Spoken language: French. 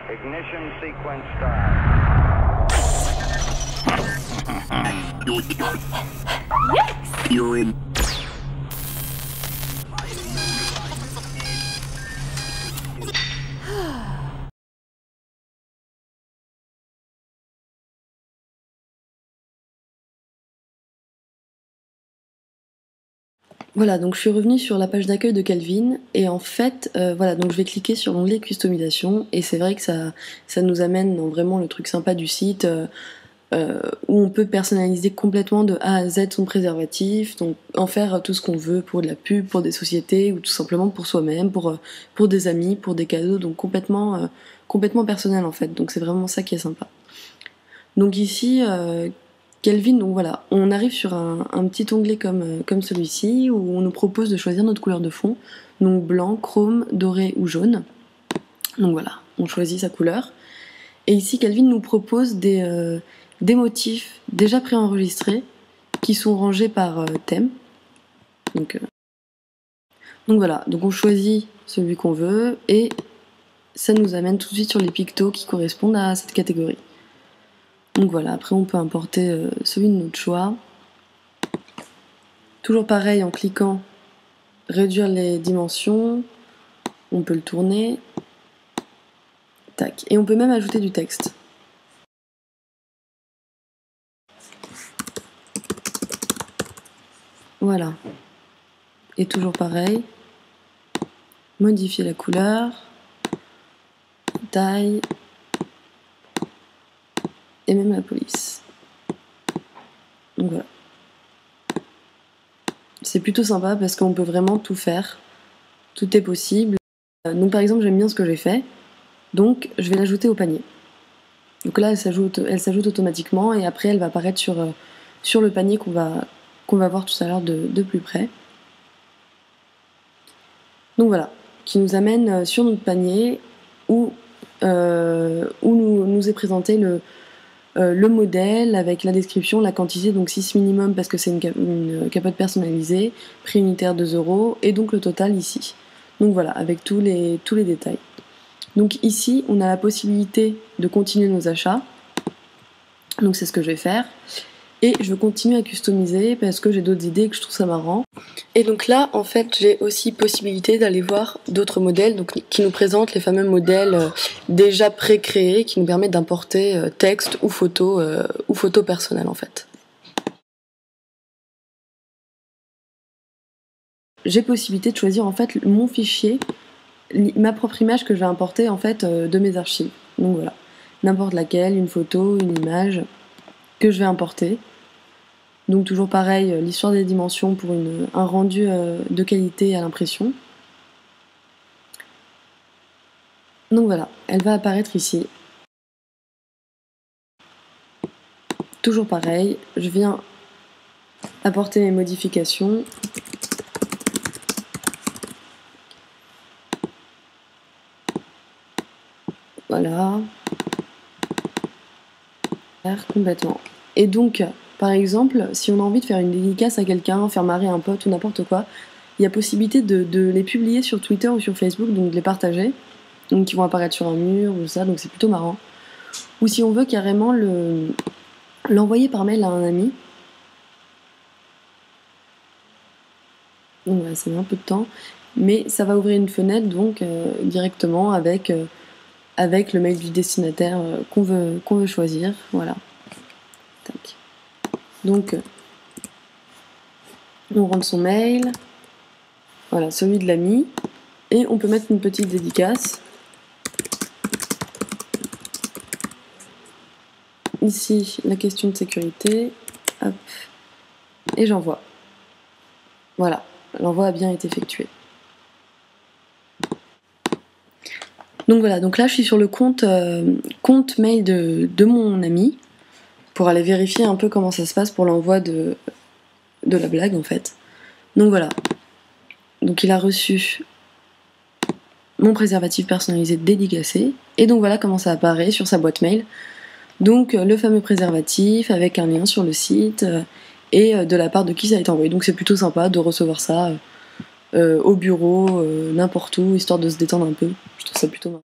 Ignition sequence start. Voilà, donc je suis revenue sur la page d'accueil de Kelvin et en fait, voilà, donc je vais cliquer sur l'onglet customisation et c'est vrai que ça nous amène dans vraiment le truc sympa du site où on peut personnaliser complètement de A à Z son préservatif, donc en faire tout ce qu'on veut pour de la pub, pour des sociétés ou tout simplement pour soi-même, pour des amis, pour des cadeaux, donc complètement personnel en fait, donc c'est vraiment ça qui est sympa. Donc ici, Kelvin, donc voilà, on arrive sur un petit onglet comme celui-ci où on nous propose de choisir notre couleur de fond, donc blanc, chrome, doré ou jaune. Donc voilà, on choisit sa couleur. Et ici, Kelvin nous propose des motifs déjà préenregistrés qui sont rangés par thème. Donc voilà, donc on choisit celui qu'on veut et ça nous amène tout de suite sur les pictos qui correspondent à cette catégorie. Donc voilà, après on peut importer celui de notre choix. Toujours pareil, en cliquant réduire les dimensions, on peut le tourner. Tac. Et on peut même ajouter du texte. Voilà. Et toujours pareil, modifier la couleur, taille, et même la police. Donc voilà. C'est plutôt sympa parce qu'on peut vraiment tout faire. Tout est possible. Donc par exemple, j'aime bien ce que j'ai fait. Donc je vais l'ajouter au panier. Donc là, elle s'ajoute automatiquement et après, elle va apparaître sur le panier qu'on va voir tout à l'heure de plus près. Donc voilà, qui nous amène sur notre panier où nous est présenté le modèle avec la description, la quantité, donc 6 minimum parce que c'est une capote personnalisée, prix unitaire 2 € et donc le total ici. Donc voilà, avec tous les détails. Donc ici, on a la possibilité de continuer nos achats. Donc c'est ce que je vais faire. Et je veux continuer à customiser parce que j'ai d'autres idées et que je trouve ça marrant. Et donc là, en fait, j'ai aussi possibilité d'aller voir d'autres modèles donc, qui nous présentent les fameux modèles déjà pré-créés qui nous permettent d'importer texte ou photos personnelles en fait. J'ai possibilité de choisir en fait mon fichier, ma propre image que je vais importer en fait de mes archives. Donc voilà, n'importe laquelle, une photo, une image que je vais importer. Donc toujours pareil, l'histoire des dimensions pour un rendu de qualité à l'impression. Donc voilà, elle va apparaître ici. Toujours pareil, je viens apporter mes modifications. Voilà. Complètement. Et donc, par exemple, si on a envie de faire une dédicace à quelqu'un, faire marrer un pote ou n'importe quoi, il y a possibilité de les publier sur Twitter ou sur Facebook, donc de les partager, donc qui vont apparaître sur un mur ou ça, donc c'est plutôt marrant. Ou si on veut carrément l'envoyer par mail à un ami. Donc voilà, ça met un peu de temps, mais ça va ouvrir une fenêtre donc directement avec le mail du destinataire qu'on veut choisir. Voilà. Tac. Donc, on rentre son mail. Voilà, celui de l'ami. Et on peut mettre une petite dédicace. Ici, la question de sécurité. Hop. Et j'envoie. Voilà, l'envoi a bien été effectué. Donc voilà, donc là je suis sur le compte mail de mon ami pour aller vérifier un peu comment ça se passe pour l'envoi de la blague en fait. Donc voilà, donc il a reçu mon préservatif personnalisé dédicacé et donc voilà comment ça apparaît sur sa boîte mail. Donc le fameux préservatif avec un lien sur le site et de la part de qui ça a été envoyé. Donc c'est plutôt sympa de recevoir ça au bureau, n'importe où, histoire de se détendre un peu. Je trouve ça plutôt marrant.